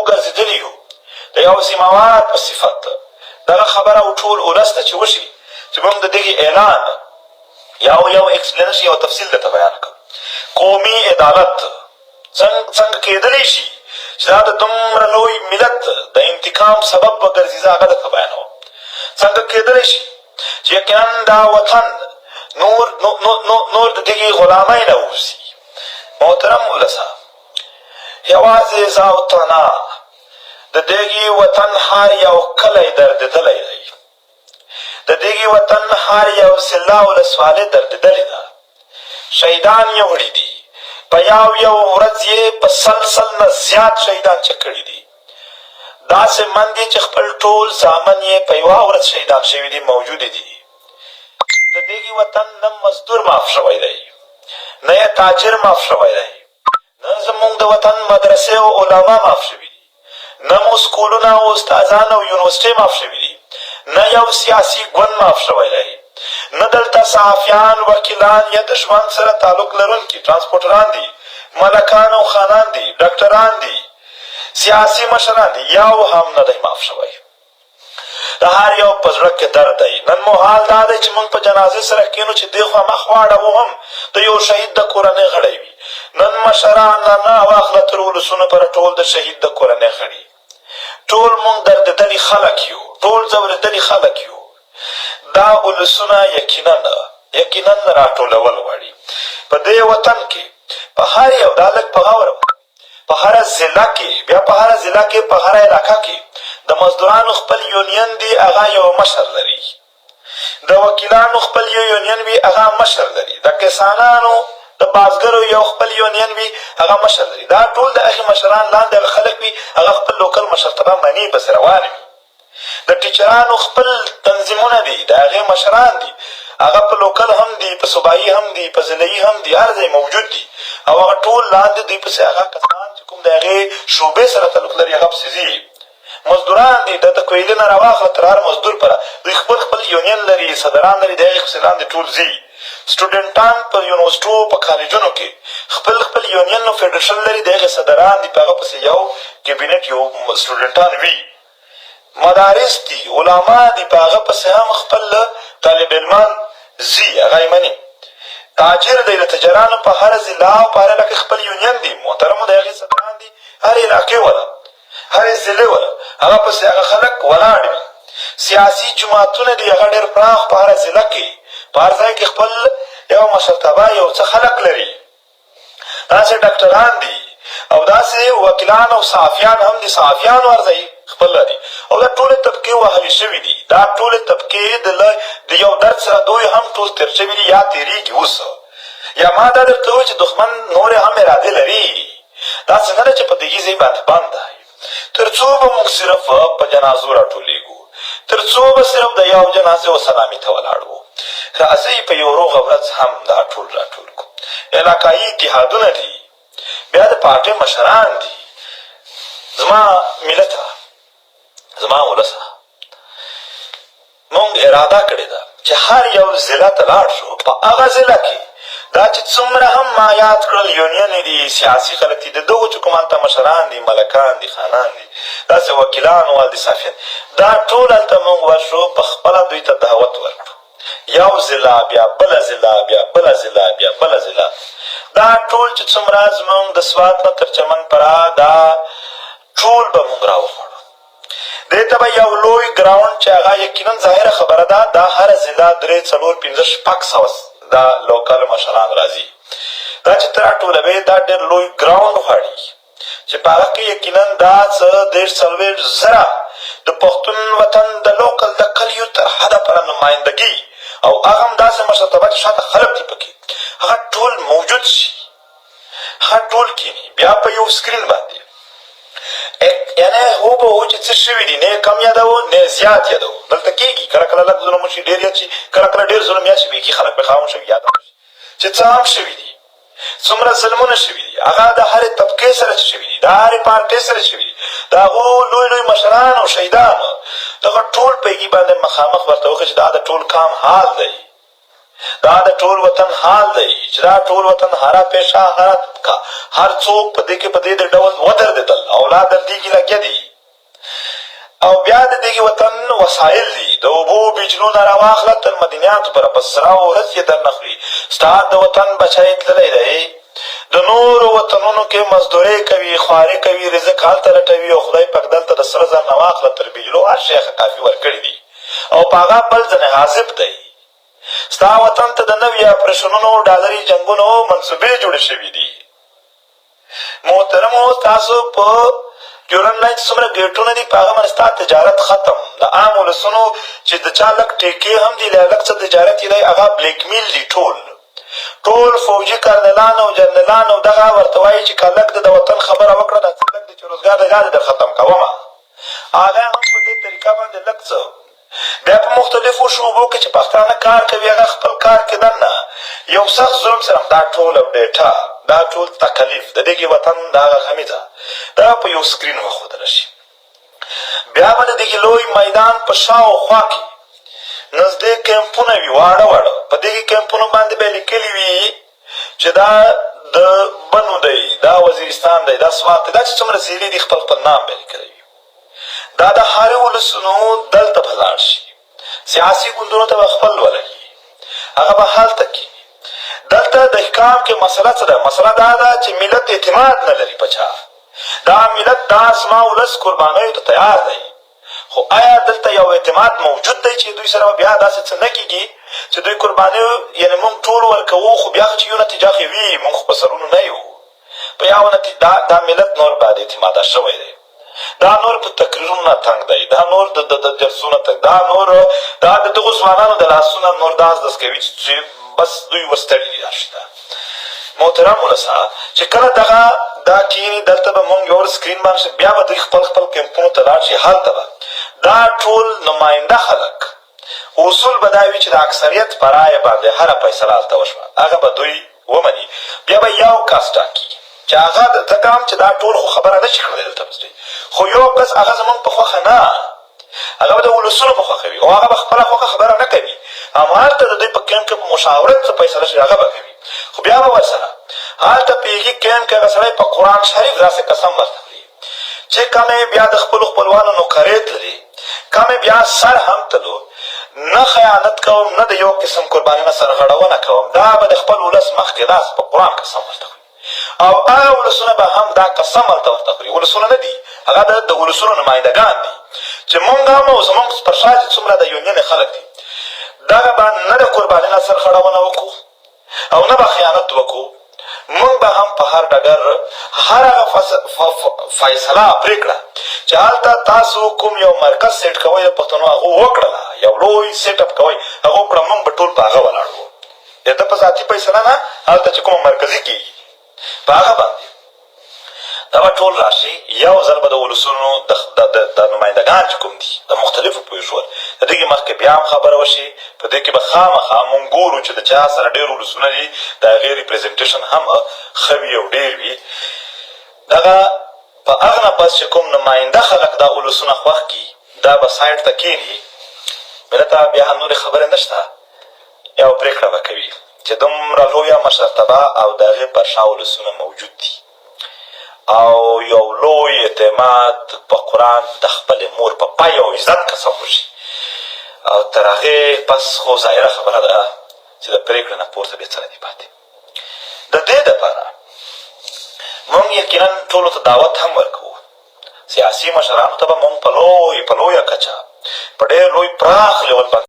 ګرځېدلي یو د یو ذمهوار په صفت دغه خبره ټول ولس ته چې وشي چې موږ د دغې اعلان یو اکسپلینیشن یو تفصیل درته بیان کړم. قومي عدالت څنګه کېدلی شي چې دا د دومره لوی ملت د انتقام سبب وګرځي، زه هغه درته بیانوم. څنګه کېدلی شي چې یقینا دا وطن نور د دغې غلامۍ نه ووځي. محترم ولسه، یوازې زه او ته نه، د دغې وطن هر یو کلی دردېدلی دی. د دغې وطن هر یو ضلع ولسوالۍ دردېدلې ده. شهیدان یې وړي دي، په یو ورځ یې په سل نه زیات شهیدان چک کړي دي. داسې من دي چې خپل ټول زامن یې په یوه ورځ شهیدان شوي دي، موجودې دي. د دغې وطن نه مزدور معاف شوی دی، نه یې تاجر معاف شوی دی، نه زموږ د وطن مدرسې او علما معاف شوي دي، نه مو سکولونه او استادان او یونیورسټۍ معاف شوي دي، نه یو سیاسي ګوند معاف شوی دی، نه دلته صحافیان، وکیلان یا د ژوند سره تعلق لرونکي ترانسپورټران دي، ملکان او خانان دي، ډاکټران دي، سیاسي مشران دي، یو هم نه دی معاف شوی. د هر یو په زړه کې درد دی. نن مو حال دا دی چې موږ په جنازې سره کښېنو چې دې خوا مخ واړوو هم د یو شهید د کورنۍ غړی وي. نن مشران نه واخله تر ولسونو پورې ټول د شهید د کورنۍ غړي. ټول موږ دردېدلي خلک یو، ټول ځورېدلي خلک یو. دا ولسونه یقینا راټولول غواړي. په دې وطن کې په هر یو دا لږ په غور په هره ضلع کې، بیا په هره ضلع کې، په هره علاقه کې د مزدورانو خپل یونین دی، هغه یو مشر لري. د وکیلانو خپل یو یونین وي، هغه مشر لري. د کسانانو د بازګرو یو خپل یونین وي، هغه مشر لري. دا ټول د هغې مشران لاندې هغه خلک وي، هغه خپل لوکل مشرتابه مني، پسې روان وي. د ټیچرانو خپل تنظیمونه دي، د هغې مشران دي، هغه په لوکل هم دي، په صوبایي هم دي، په ضلعي هم دي، هر ځای موجود دي. او هغه ټول لاندې دوی پسې هغه کسان چې کوم د هغې شعبې سره تعلق لري هغه پسې ځي. مزدوران دي، د کویلې نه راواخله تر هر مزدور پره دوی خپل یونین لري، صدران لري، د هغې پسې لاندې ټول ځي. سټوډنټان په یونیورسټو په کالجونو کې خپل یونین او فېډریشن لري، د هغې صدران دي، په هغه پسې یو کابینټ یو سټوډنټان وي. مدارس دي، علما دي، په هغه پسې هم خپل طالب علمان ځي، هغه یې مني. تاجر دی، د تجارانو په هره ضلع او په هره علاقه خپل یونین دي، محترمو د هغې صدران دي، هرې علاقې وله، هرې ضلعې وله، هغه پسې هغه خلک ولاړ وي. سیاسي جماعتونه دي، هغه ډېر پراخ په هره ضلع کې، په هر ځای کې خپل یو مشرتابه یو څه خلک لري. داسې ډاکټران دي او داسې وکیلان او صحافیان هم دي، صحافیان هر ځای خپل دي. او دا ټولې طبقې وهلې شوي دي، دا ټولې طبقې د یو درد سره دوی هم ټول تېر شوي دي یا تېرېږي اوس. یا ما دا درته وویل چې دښمن نورې هم ارادې لري. داسې نه ده چې په دغې ځای باندې بند دی. تر څو به موږ صرف په جنازو راټولېږو، تر څو به صرف د یو جنازې و سلامي ته ولاړ وو. راځئ په یو روغه ورځ هم دا ټول راټول کړو. علاقایي اتحادونه دي، بیا د پارټۍ مشران دي. زما ملته، زما ولسه، موږ اراده کړې ده چې هر یو ضلع ته لاړ شو. په هغه ضلع کې دا چې څومره هم ما یاد کړل یونینې دي، سیاسي خلک دي، د دغو چې کوم هلته مشران دي، ملکان دي، خانان دي، داسې وکیلان وال دي، صحافیان، دا ټول هلته موږ ورشو، په خپله دوی ته دعوت ورکړو. یو ضلع، بیا بله ضلع، بیا بله ضلع، بیا بله ضلع، دا ټول چې څومره زموږ د سوات نه تر چمن پره دا ټول به موږ راوخوړو. دې ته به یو لوی ګراونډ چې هغه یقینا ظاهره خبره ده، دا هره ضلع 3 4 5 6 سوه دا لوکل مشران راځي. دا چې ته راټولوې دا ډېر لوی ګراونډ غواړي چې په هغه کې یقینا دا څه 40 زره د پښتون وطن د لوکل د کلیو تر حده پره نمایندګي او هغه هم داسې مشرتابه چې شاته خلک دي پکې، هغه ټول موجود شي، هغه ټول کښېني بیا په یو سکرین باندې. یعنې هو به هو چې څه شوي دي، نه یې کم یادوو نه یې زیات یادوو. دلته کېږي کله کله لږ ظلم وشي، ډېر یاد شي، کله کله ډېر ظلم یاد شي، بیخي خلک پرې خاموشه وي، یاد هم شي چې څه هم شوي دي، څومره ظلمونه شوي دي، هغه د هرې طبقې سره چې شوي دي، د هرې پارټۍ سره شوي دي، د هغو لوی لوی مشران او شهیدان، دغه ټول په هغې باندې مخامخ ورته وښیي چې دا د ټول کام حال دی. دا د ټول وطن حال دی چې دا ټول وطن هره پیشه هره طبقه هر څوک په دې کې په دې ډول ودرېدل او لا دردېږي لګیا دي او بیا د دغې وطن وسایل دي د اوبو بجلونه راواخله تر مدنیاتو پره په سره ورځ یې درنخلي ستا د وطن بچی تللی دی د نورو وطنونو کې مزدورۍ کوي خواري کوي رزق هلته لټوي او خدای پاک دلته د سره زر نه واخله تر بجلو هر شی کافي ورکړي دي او په هغه بل ځنې حاذف دی ستا وطن ته د نوي اپریشنونو ډالري جنګونو منصوبې جوړې شوي دي محترمو تاسو په ډیورنډ لاین چې څومره ګیټونه دي په هغه باندې ستا تجارت ختم د عام ولسونو چې د چا لږ ټیکې هم دي لږ څه تجارت یې دی هغه بلیک میل دي ټول فوجي کرنلان او جنرالان او دغه ورته وایي چې که لږ د وطن خبره وکړه دا څه لږ دی چې روزګار دی دا دې در ختم کومه هغه هم په دې طریقه باندې لږ څه بیا په مختلفو شعبو کې چې پښتانه کار کوي هغه خپل کار کې دننه یو سخت ظلم سره دا ټول ډیټا دا ټول تکلیف د دغې وطن د هغه غمیزه دا په یو سکرین وښودله شي بیا به د دغې لوی میدان په شاوخوا کې نږدې کیمپونه وي واړه په دغې کیمپونو باندې به یې لیکلي وي چې دا د بنو دی دا وزیرستان دی دا سوات دی دا چې څومره ضلعې دي خپل نام به یې لیکلی وي دا د هرې ولسونو دلته به لاړ شي سیاسي ګوندونو ته به خپل ولګي هغه به هلته کښېني دلته د حکام کې مسله څه ده مسله دا ده چې ملت اعتماد نه لري په چا دا ملت دا زما ولس قربانیو ته تیار دی خو آیا دلته یو اعتماد موجود دی چې دوی سره بیا داسې څه نه کېږي چې دوی قربانیو یعنې موږ ټول ورکوو خو بیا چې یو نتیجه خو وي موږ خو په سرونو نه یو په یو دا ملت نور بعد اعتماده شوی دی دا نور په تقریرونو نه تنګ دی دا نور د جلسو نه تنګ دا نور دا د دغو ځوانانو د لاسونه نور داس دس کوي چې بس دوی ورستړي دي داشته محترم ولسه چې کله دغه دا کښېني دلته به مونږ یو سکرین باندې بیا به دوی خپل کیمپونو ته لاړ شي هلته به دا ټول نماینده خلک اصول به دا وي چې د اکثریت په رایه باندې هره فیصله هلته وشوه هغه به دوی ومني بیا به یو کس ټاکي چې هغه ځکه هم چې دا ټول خو خبره نه شي کړلی دلته خو یو کس هغه زمونږ په خوښه نه هغه به د ولسونو په خوښه وي او هغه به خپله خوښه خبره نه کوي همالته د دوی په کیمپ کې په مشاورت څه فیصله شي هغه به کوي خو بیا به ورسره هلته په هغې کیمپ کې هغه سړی په قرآن شریف داسې قسم ورته خوري چې کمې بیا د خپلو خپلوانو نوکریت لري کمې بیا سر هم تلو نه خیانت کوم نه د یو قسم قرباني نه سرغړونه کوم دا به د خپل ولس مخکې داسې په قرآن قسم ورته خوري او هغه ولسونه به هم دا قسم هلته ورته خوري ولسونه نه دي هغه د ولسونو نمایندګان دي چې مونږ هم او زمونږ پر شا چې څومره د یونین خلک دي دغه به نه د قرباني نه سرغړونه وکړو او نه به خیانت وکړو مونږ به هم په هر ډګر هر هغه فیصله پرېکړه چې هلته تاسو کوم یو مرکز سیټ کوئ د پښتنو هغه وکړله یو لوی سیټ اپ کوئ هغه وکړه مونږ به ټول په هغه ولاړ وو د ده په ذاتي فیصله نه هلته چې کومه مرکزي کېږي په هغه باندې دا به ټول راشي یو ځل به د ولسونو د نمایندګان چې کوم دي د مختلفو پوه شول د دغې مخکې بیا هم خبره وشي په دې کې به خامخا مونږ ګورو چې د چا سره ډېر ولسونه دي د هغې ریپرزنټیشن هم ښه وي او ډېر وي دغه په هغه نه پس چې کوم نماینده خلک دا ولسونه خوښ کړي دا به سایډ ته کښېني ملته بیا هم نورې خبرې نشته یو پرېکړه به کوي چې دومره لویه مشرتبه او د هغې پر شا ولسونه موجود دي او یو لوی اعتماد په قرآن د خپلې مور په پای او عزت قسم وشي او تر هغې پس خو ظاهره خبره ده چې د پرېکړې نه پورته بیا څه نه دي پاتې د دې دپاره مونږ یقینا ټولو ته دعوت هم ورکوو سیاسي مشرانو ته به مونږ په لویه کچه په ډېر لوی پراخ لیول باندې